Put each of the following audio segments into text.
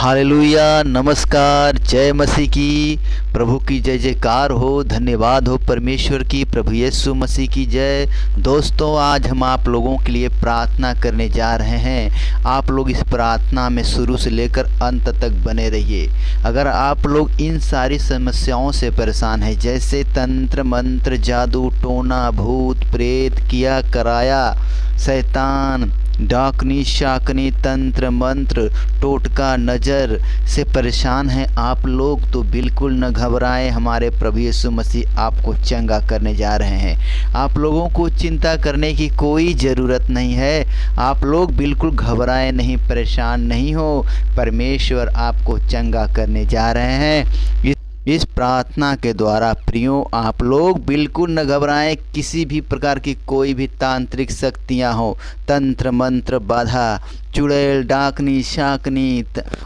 Hallelujah, नमस्कार, जय मसीह की। प्रभु की जय जयकार हो। धन्यवाद हो परमेश्वर की। प्रभु यीशु मसीह की जय। दोस्तों, आज हम आप लोगों के लिए प्रार्थना करने जा रहे हैं। आप लोग इस प्रार्थना में शुरू से लेकर अंत तक बने रहिए। अगर आप लोग इन सारी समस्याओं से परेशान हैं, जैसे तंत्र मंत्र, जादू टोना, भूत प्रेत, किया कराया, शैतान, डाकनी शाकनी, तंत्र मंत्र, टोटका, नज़र से परेशान हैं आप लोग, तो बिल्कुल न घबराएं। हमारे प्रभु यीशु मसीह आपको चंगा करने जा रहे हैं। आप लोगों को चिंता करने की कोई ज़रूरत नहीं है। आप लोग बिल्कुल घबराएं नहीं, परेशान नहीं हो। परमेश्वर आपको चंगा करने जा रहे हैं। इस प्रार्थना के द्वारा प्रियो, आप लोग बिल्कुल न घबराएं। किसी भी प्रकार की कोई भी तांत्रिक शक्तियां हो, तंत्र मंत्र, बाधा, चुड़ैल, डाकनी शाकनी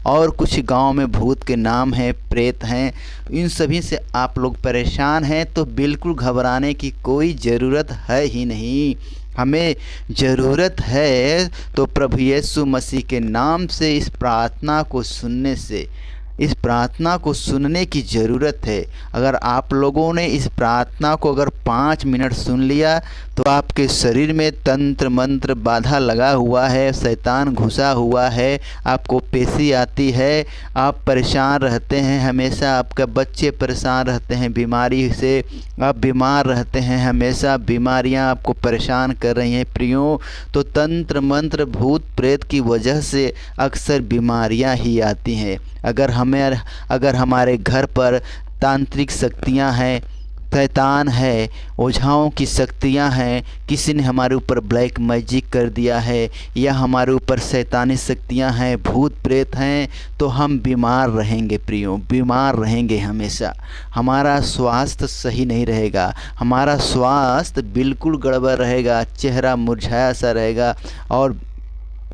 और कुछ गांव में भूत के नाम हैं, प्रेत हैं, इन सभी से आप लोग परेशान हैं, तो बिल्कुल घबराने की कोई ज़रूरत है ही नहीं। हमें ज़रूरत है तो प्रभु यीशु मसीह के नाम से इस प्रार्थना को सुनने से, इस प्रार्थना को सुनने की ज़रूरत है। अगर आप लोगों ने इस प्रार्थना को अगर 5 मिनट सुन लिया तो आपके शरीर में तंत्र मंत्र बाधा लगा हुआ है, शैतान घुसा हुआ है, आपको पेशी आती है, आप परेशान रहते हैं हमेशा, आपके बच्चे परेशान रहते हैं बीमारी से, आप बीमार रहते हैं हमेशा, बीमारियां आपको परेशान कर रही हैं प्रियो, तो तंत्र मंत्र भूत प्रेत की वजह से अक्सर बीमारियां ही आती हैं। अगर हमारे घर पर तांत्रिक शक्तियां हैं, शैतान है, ओझाओं की शक्तियां हैं, किसी ने हमारे ऊपर ब्लैक मैजिक कर दिया है, या हमारे ऊपर शैतानी शक्तियां हैं, भूत प्रेत हैं, तो हम बीमार रहेंगे प्रियो, बीमार रहेंगे हमेशा। हमारा स्वास्थ्य सही नहीं रहेगा, हमारा स्वास्थ्य बिल्कुल गड़बड़ रहेगा, चेहरा मुरझाया सा रहेगा और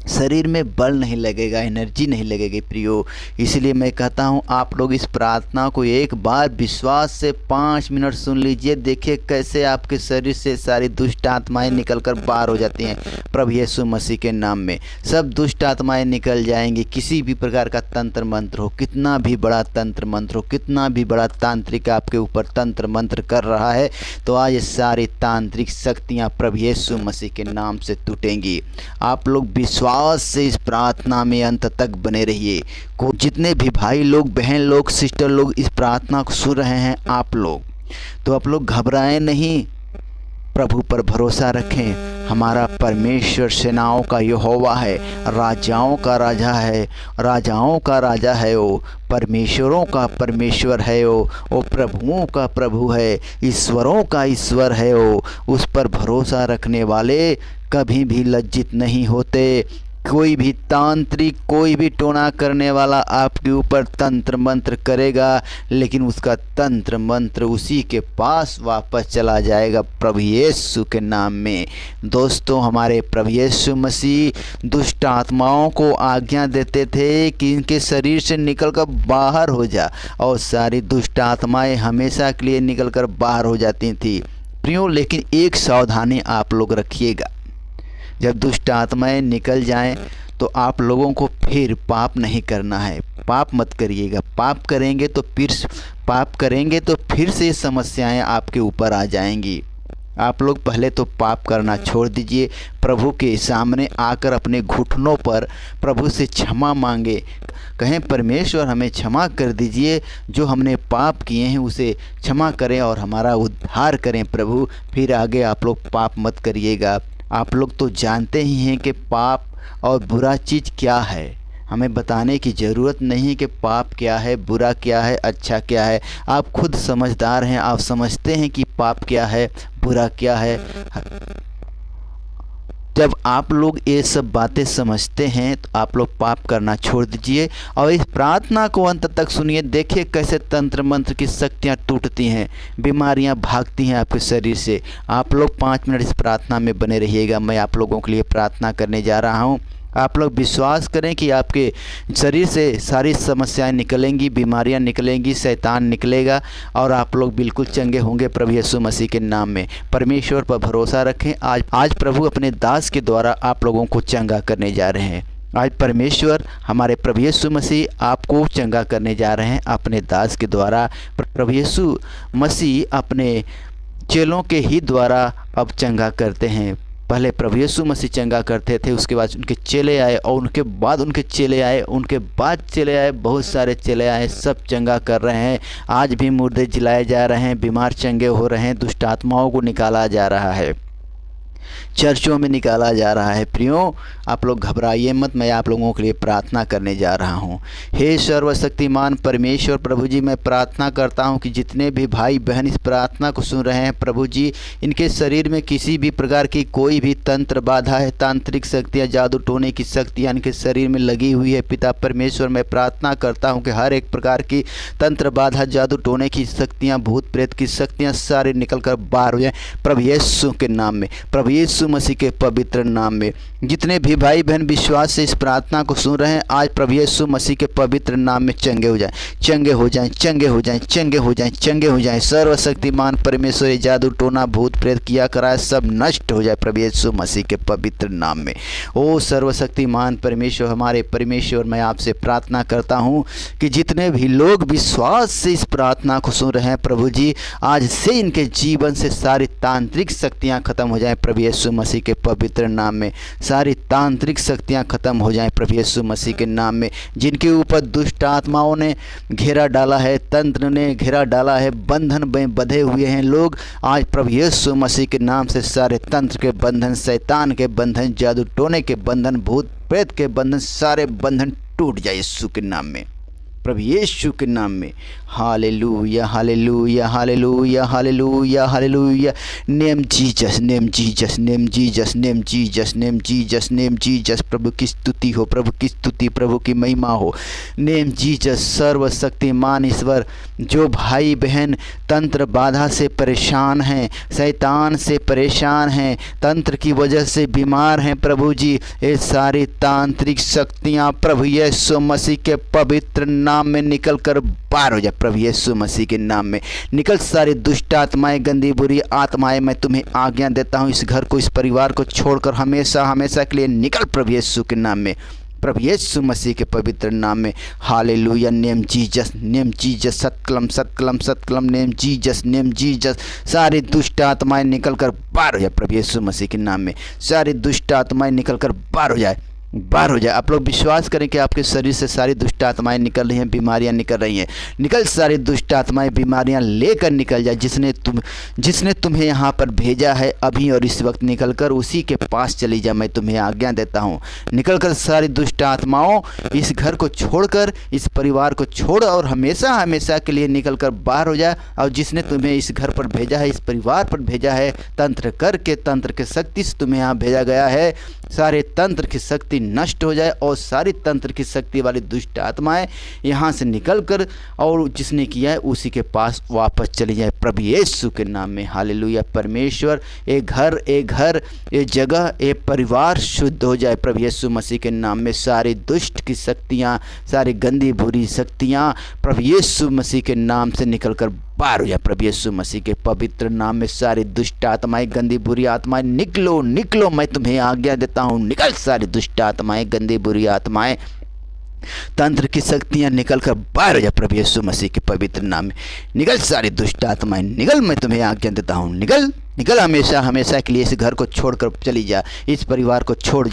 शरीर में बल नहीं लगेगा, एनर्जी नहीं लगेगी प्रियो। इसलिए मैं कहता हूँ आप लोग इस प्रार्थना को एक बार विश्वास से 5 मिनट सुन लीजिए। देखिए कैसे आपके शरीर से सारी दुष्ट आत्माएं निकलकर बाहर हो जाती हैं। प्रभु यीशु मसीह के नाम में सब दुष्ट आत्माएं निकल जाएंगी। किसी भी प्रकार का तंत्र मंत्र हो, कितना भी बड़ा तंत्र मंत्र हो, कितना भी बड़ा तांत्रिक आपके ऊपर तंत्र मंत्र कर रहा है, तो आज ये सारी तांत्रिक शक्तियाँ प्रभु यीशु मसीह के नाम से टूटेंगी। आप लोग विश्वास से इस प्रार्थना में अंत तक बने रहिए। जितने भी भाई लोग, बहन लोग, सिस्टर लोग इस प्रार्थना को सुन रहे हैं आप लोग घबराएं नहीं, प्रभु पर भरोसा रखें। हमारा परमेश्वर सेनाओं का यहोवा है, राजाओं का राजा है, राजाओं का राजा है, वो परमेश्वरों का परमेश्वर है, वो प्रभुओं का प्रभु है, ईश्वरों का ईश्वर है। वो उस पर भरोसा रखने वाले कभी भी लज्जित नहीं होते। कोई भी तांत्रिक, कोई भी टोना करने वाला आपके ऊपर तंत्र मंत्र करेगा, लेकिन उसका तंत्र मंत्र उसी के पास वापस चला जाएगा प्रभु यीशु के नाम में। दोस्तों, हमारे प्रभु यीशु मसीह दुष्ट आत्माओं को आज्ञा देते थे कि इनके शरीर से निकलकर बाहर हो जा, और सारी दुष्ट आत्माएं हमेशा के लिए निकलकर बाहर हो जाती थी प्रियो। लेकिन एक सावधानी आप लोग रखिएगा, जब दुष्ट आत्माएं निकल जाएं तो आप लोगों को फिर पाप नहीं करना है। पाप मत करिएगा। पाप करेंगे तो फिर से ये समस्याएं आपके ऊपर आ जाएंगी। आप लोग पहले तो पाप करना छोड़ दीजिए। प्रभु के सामने आकर अपने घुटनों पर प्रभु से क्षमा मांगे, कहें परमेश्वर हमें क्षमा कर दीजिए, जो हमने पाप किए हैं उसे क्षमा करें और हमारा उद्धार करें प्रभु। फिर आगे आप लोग पाप मत करिएगा। आप लोग तो जानते ही हैं कि पाप और बुरा चीज़ क्या है। हमें बताने की ज़रूरत नहीं है कि पाप क्या है, बुरा क्या है, अच्छा क्या है। आप खुद समझदार हैं, आप समझते हैं कि पाप क्या है, बुरा क्या है। जब आप लोग ये सब बातें समझते हैं तो आप लोग पाप करना छोड़ दीजिए और इस प्रार्थना को अंत तक सुनिए। देखिए कैसे तंत्र मंत्र की शक्तियाँ टूटती हैं, बीमारियां भागती हैं आपके शरीर से। आप लोग 5 मिनट इस प्रार्थना में बने रहिएगा। मैं आप लोगों के लिए प्रार्थना करने जा रहा हूँ। आप लोग विश्वास करें कि आपके शरीर से सारी समस्याएं निकलेंगी, बीमारियां निकलेंगी, शैतान निकलेगा और आप लोग बिल्कुल चंगे होंगे प्रभु यीशु मसीह के नाम में। परमेश्वर पर भरोसा रखें। आज प्रभु अपने दास के द्वारा आप लोगों को चंगा करने जा रहे हैं। आज परमेश्वर हमारे प्रभु यीशु मसीह आपको चंगा करने जा रहे हैं अपने दास के द्वारा। प्रभु यीशु मसीह अपने चेलों के ही द्वारा अब चंगा करते हैं। पहले प्रभु यीशु मसीह चंगा करते थे, उसके बाद उनके चेले आए और उनके बाद उनके चेले आए, उनके बाद चेले आए, बहुत सारे चेले आए, सब चंगा कर रहे हैं। आज भी मुर्दे जिलाए जा रहे हैं, बीमार चंगे हो रहे हैं, दुष्ट आत्माओं को निकाला जा रहा है, चर्चों में निकाला जा रहा है। प्रियो, आप लोग घबराइए मत, मैं आप लोगों के लिए प्रार्थना करने जा रहा हूँ। हे सर्वशक्तिमान परमेश्वर प्रभु जी, मैं प्रार्थना करता हूँ कि जितने भी भाई बहन इस प्रार्थना को सुन रहे हैं प्रभु जी, इनके शरीर में किसी भी प्रकार की कोई भी तंत्र बाधा है, तांत्रिक शक्तियाँ, जादू टोने की शक्तियाँ इनके शरीर में लगी हुई है। पिता परमेश्वर, मैं प्रार्थना करता हूँ कि हर एक प्रकार की तंत्र बाधा, जादू टोने की शक्तियाँ, भूत प्रेत की शक्तियाँ सारी निकल कर बाहर हो जाए प्रभु यीशु के नाम में, प्रभु यीशु मसीह के पवित्र नाम में। जितने भी भाई बहन विश्वास से इस प्रार्थना को सुन रहे हैं, आज प्रभु यीशु मसीह के पवित्र नाम में चंगे हो जाएं, चंगे हो जाएं, चंगे हो जाएं, चंगे हो जाएं, चंगे हो जाएं। सर्वशक्तिमान परमेश्वर, जादू टोना, भूत प्रेत किया कराए सब नष्ट हो जाए प्रभु यीशु मसीह के पवित्र नाम में। ओ सर्वशक्तिमान परमेश्वर, हमारे परमेश्वर, मैं आपसे प्रार्थना करता हूँ कि जितने भी लोग विश्वास से इस प्रार्थना को सुन रहे हैं प्रभु जी, आज से इनके जीवन से सारी तांत्रिक शक्तियाँ खत्म हो जाएं प्रभु यीशु मसीह के पवित्र नाम में। सारी तांत्रिक शक्तियां खत्म हो जाएं प्रभु यीशु मसीह के नाम में। जिनके ऊपर दुष्ट आत्माओं ने घेरा डाला है, तंत्र ने घेरा डाला है, बंधन में बंधे हुए हैं लोग, आज प्रभु यीशु मसीह के नाम से सारे तंत्र के बंधन, शैतान के बंधन, जादू टोने के बंधन, भूत प्रेत के बंधन, सारे बंधन टूट जाए यीशु के नाम में, प्रभु यीशु के नाम में। Hallelujah, hallelujah, hallelujah, hallelujah, hallelujah. Name Jesus, name Jesus, name Jesus, name Jesus, name Jesus, name Jesus. प्रभु की स्तुति हो, प्रभु की स्तुति, प्रभु की महिमा हो। Name Jesus. सर्वशक्तिमान ईश्वर, जो भाई बहन तंत्र बाधा से परेशान हैं, शैतान से परेशान हैं, तंत्र की वजह से बीमार हैं प्रभु जी, ये सारी तांत्रिक शक्तियाँ प्रभु यीशु मसीह के पवित्र नाम में निकल कर बाहर हो जाए प्रभु यीशु मसीह के नाम में। निकल सारी दुष्ट आत्माएं, गंदी बुरी आत्माएं, मैं तुम्हें आज्ञा देता हूँ, इस घर को, इस परिवार को छोड़कर हमेशा हमेशा के लिए निकल प्रभु यीशु के नाम में, प्रभु यीशु मसीह के पवित्र नाम में। Hallelujah. Name Jesus, name Jesus. सत्कलम, सत्कलम, सत्कलम। Name Jesus, name Jesus. सारी दुष्ट आत्माएं निकल कर बाहर हो जाए प्रभु यीशु मसीह के नाम में। सारी दुष्ट आत्माएं निकल कर बाहर हो जाए, बाहर हो जाए। आप लोग विश्वास करें कि आपके शरीर से सारी दुष्ट आत्माएं निकल रही हैं, बीमारियां निकल रही हैं। निकल सारी दुष्ट आत्माएं, बीमारियां लेकर निकल जाए। जिसने तुम्हें यहाँ पर भेजा है अभी और इस वक्त निकल कर उसी के पास चली जा, मैं तुम्हें आज्ञा देता हूँ। निकल कर सारी दुष्ट आत्माओं इस घर को छोड़कर, इस परिवार को छोड़ और हमेशा हमेशा के लिए निकल कर बाहर हो जाए। और जिसने तुम्हें इस घर पर भेजा है, इस परिवार पर भेजा है, तंत्र करके, तंत्र के शक्ति से तुम्हें यहाँ भेजा गया है, सारे तंत्र की शक्ति नष्ट हो जाए और सारी तंत्र की शक्ति वाली दुष्ट आत्माएं यहाँ से निकलकर और जिसने किया है उसी के पास वापस चली जाए प्रभु यीशु के नाम में। हालेलुया। परमेश्वर, एक घर, एक घर, एक जगह, एक परिवार शुद्ध हो जाए प्रभु यीशु मसीह के नाम में। सारी दुष्ट की शक्तियाँ, सारी गंदी बुरी शक्तियाँ प्रभु यीशु मसीह के नाम से निकलकर बाहर हो जाए प्रभु यीशु मसीह के पवित्र नाम में। सारी दुष्ट आत्माएं, गंदी बुरी आत्माएं, निकलो, निकलो, मैं तुम्हें आज्ञा देता हूँ। निकल सारी दुष्ट आत्माएं, गंदी बुरी आत्माएं, तंत्र की शक्तियां निकल कर बाहर हो जाए प्रभु यीशु मसीह के पवित्र नाम में। निकल सारी दुष्ट आत्माएं, निकल, मैं तुम्हें आज्ञा देता हूँ। निकल, निकल, हमेशा हमेशा के लिए इस घर को छोड़कर चली जा। इस परिवार को छोड़,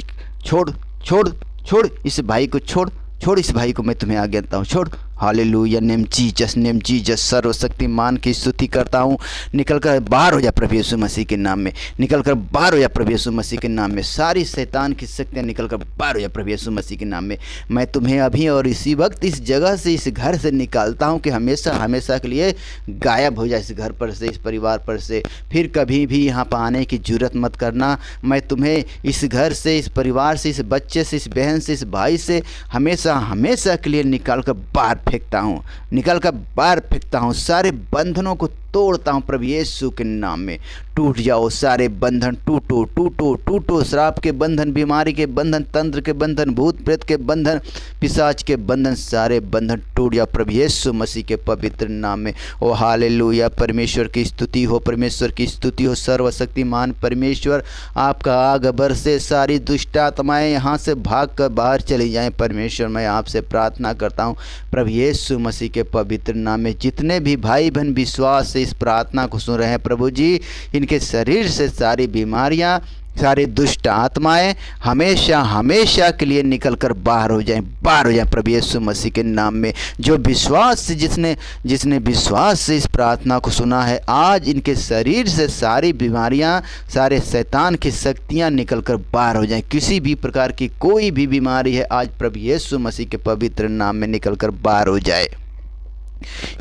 छोड़, छोड़, छोड़, इस भाई को छोड़, छोड़, इस भाई को मैं तुम्हें आज्ञा देता हूँ, छोड़। Hallelujah. Name Jesus, name Jesus. सर्वशक्तिमान की स्तुति करता हूँ। निकल कर बाहर हो जा प्रभु यीशु मसीह के नाम में। निकल कर बाहर हो जा प्रभु यीशु मसीह के नाम में। सारी शैतान की शक्तियाँ निकल कर बाहर हो जा प्रभु यीशु मसीह के नाम में। मैं तुम्हें अभी और इसी वक्त इस जगह से, इस घर से निकालता हूँ कि हमेशा हमेशा के लिए गायब हो जाए इस घर पर से, इस परिवार पर से। फिर कभी भी यहाँ पर आने की जरूरत मत करना। मैं तुम्हें इस घर से, इस परिवार से, इस बच्चे से, इस बहन से, इस भाई से हमेशा हमेशा के लिए निकाल कर बाहर फेंकता हूँ, निकल कर बाहर फेंकता हूँ। सारे बंधनों को तोड़ता हूँ प्रभु यीशु के नाम में। टूट जाओ सारे बंधन, टूटो टूटो टूटो, श्राप के बंधन, बीमारी के बंधन, तंत्र के बंधन, भूत प्रेत के बंधन, पिशाच के बंधन, सारे बंधन टूट जाओ प्रभु यीशु मसीह के पवित्र नाम में। ओ हालेलुया, परमेश्वर की स्तुति हो, परमेश्वर की स्तुति हो। सर्वशक्तिमान परमेश्वर आपका आग बरसे, सारी दुष्ट आत्माएं यहाँ से भाग कर बाहर चली जाएं। परमेश्वर मैं आपसे प्रार्थना करता हूँ प्रभु यीशु मसीह के पवित्र नाम में। जितने भी भाई बहन विश्वास से इस प्रार्थना को सुन रहे हैं प्रभु जी, इनके शरीर से सारी बीमारियां, सारी दुष्ट आत्माएं हमेशा हमेशा के लिए निकल कर बाहर हो जाएं, बाहर हो जाएं प्रभु यीशु मसीह के नाम में। जो विश्वास से जिसने विश्वास से इस प्रार्थना को सुना है, आज इनके शरीर से सारी बीमारियां, सारे शैतान की शक्तियां निकल कर बाहर हो जाएं। किसी भी प्रकार की कोई भी बीमारी है, आज प्रभु यीशु मसीह के पवित्र नाम में निकल कर बाहर हो जाए।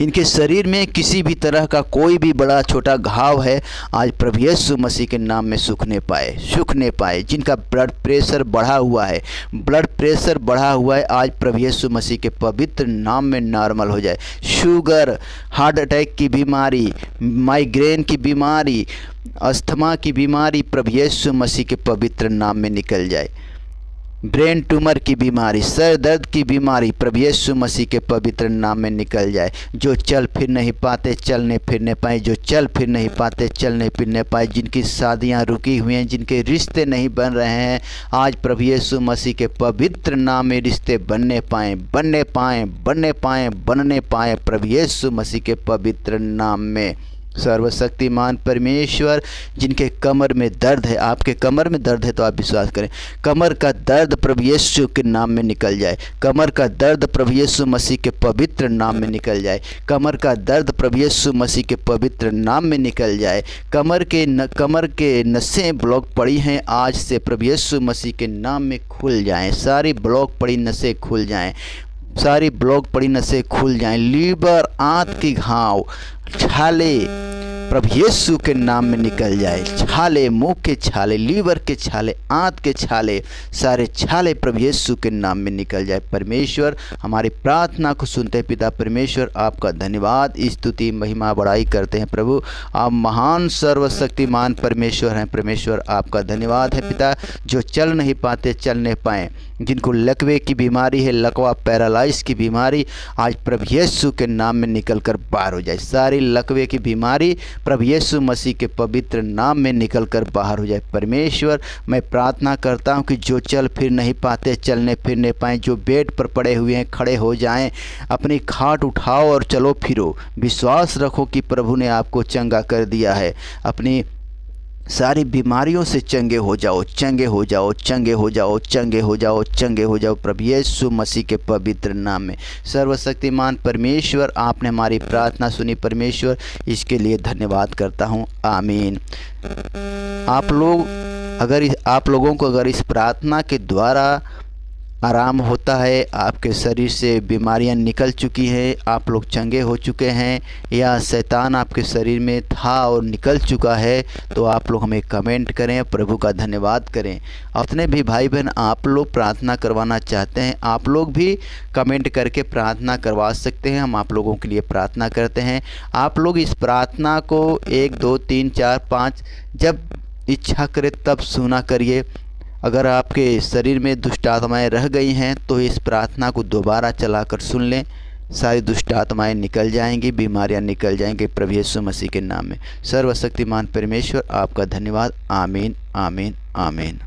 इनके शरीर में किसी भी तरह का कोई भी बड़ा छोटा घाव है, आज प्रभु यीशु मसीह के नाम में सूखने पाए। जिनका ब्लड प्रेशर बढ़ा हुआ है, आज प्रभु यीशु मसीह के पवित्र नाम में नॉर्मल हो जाए। शुगर, हार्ट अटैक की बीमारी, माइग्रेन की बीमारी, अस्थमा की बीमारी प्रभु यीशु मसीह के पवित्र नाम में निकल जाए। ब्रेन ट्यूमर की बीमारी, सर दर्द की बीमारी प्रभु यीशु मसीह के पवित्र नाम में निकल जाए। जो चल फिर नहीं पाते चलने फिरने पाए, जो चल फिर नहीं पाते चलने फिरने पाए, जिनकी शादियां रुकी हुई हैं, जिनके रिश्ते नहीं बन रहे हैं, आज प्रभु यीशु मसीह के पवित्र नाम में रिश्ते बनने पाए प्रभु यीशु मसीह के पवित्र नाम में। सर्वशक्तिमान परमेश्वर, जिनके कमर में दर्द है, आपके कमर में दर्द है तो आप विश्वास करें, कमर का दर्द प्रभु यीशु के नाम में निकल जाए। कमर का दर्द प्रभु यीशु मसीह के पवित्र नाम में निकल जाए। कमर का दर्द प्रभु यीशु मसीह के पवित्र नाम में निकल जाए। कमर के नसें ब्लॉक पड़ी हैं, आज से प्रभु यीशु मसीह के नाम में खुल जाएं। सारी ब्लॉक पड़ी नसें खुल जाएं, सारी ब्लॉक पड़ी नसें खुल जाएं। लीवर, आंत की घाव, छाले प्रभु यीशु के नाम में निकल जाए। छाले, मुंह के छाले, लीवर के छाले, आंत के छाले, सारे छाले प्रभु यीशु के नाम में निकल जाए। परमेश्वर हमारी प्रार्थना को सुनते पिता परमेश्वर, आपका धन्यवाद, स्तुति, महिमा, बड़ाई करते हैं प्रभु। आप महान सर्वशक्तिमान परमेश्वर हैं। परमेश्वर आपका धन्यवाद है पिता, जो चल नहीं पाते चलने पाएँ, जिनको लकवे की बीमारी है, लकवा पैरालाइज की बीमारी, आज प्रभु यीशु के नाम में निकल कर बाहर हो जाए। सारी लकवे की बीमारी प्रभु यीशु मसीह के पवित्र नाम में निकल कर बाहर हो जाए। परमेश्वर मैं प्रार्थना करता हूं कि जो चल फिर नहीं पाते चलने फिरने पाएँ, जो बेड पर पड़े हुए हैं खड़े हो जाएं, अपनी खाट उठाओ और चलो फिरो। विश्वास रखो कि प्रभु ने आपको चंगा कर दिया है। अपनी सारी बीमारियों से चंगे हो जाओ, चंगे हो जाओ, चंगे हो जाओ, चंगे हो जाओ, चंगे हो जाओ प्रभु यीशु मसीह के पवित्र नाम में। सर्वशक्तिमान परमेश्वर, आपने हमारी प्रार्थना सुनी परमेश्वर, इसके लिए धन्यवाद करता हूँ। आमीन। आप लोगों को अगर इस प्रार्थना के द्वारा आराम होता है, आपके शरीर से बीमारियां निकल चुकी हैं, आप लोग चंगे हो चुके हैं, या शैतान आपके शरीर में था और निकल चुका है, तो आप लोग हमें कमेंट करें, प्रभु का धन्यवाद करें। अपने भी भाई बहन आप लोग प्रार्थना करवाना चाहते हैं, आप लोग भी कमेंट करके प्रार्थना करवा सकते हैं। हम आप लोगों के लिए प्रार्थना करते हैं। आप लोग इस प्रार्थना को 1 2 3 4 5 जब इच्छा करे तब सुना करिए। अगर आपके शरीर में दुष्ट आत्माएँ रह गई हैं तो इस प्रार्थना को दोबारा चलाकर सुन लें, सारी दुष्ट आत्माएँ निकल जाएंगी, बीमारियां निकल जाएंगी प्रभु यीशु मसीह के नाम में। सर्वशक्तिमान परमेश्वर आपका धन्यवाद। आमीन, आमीन, आमीन।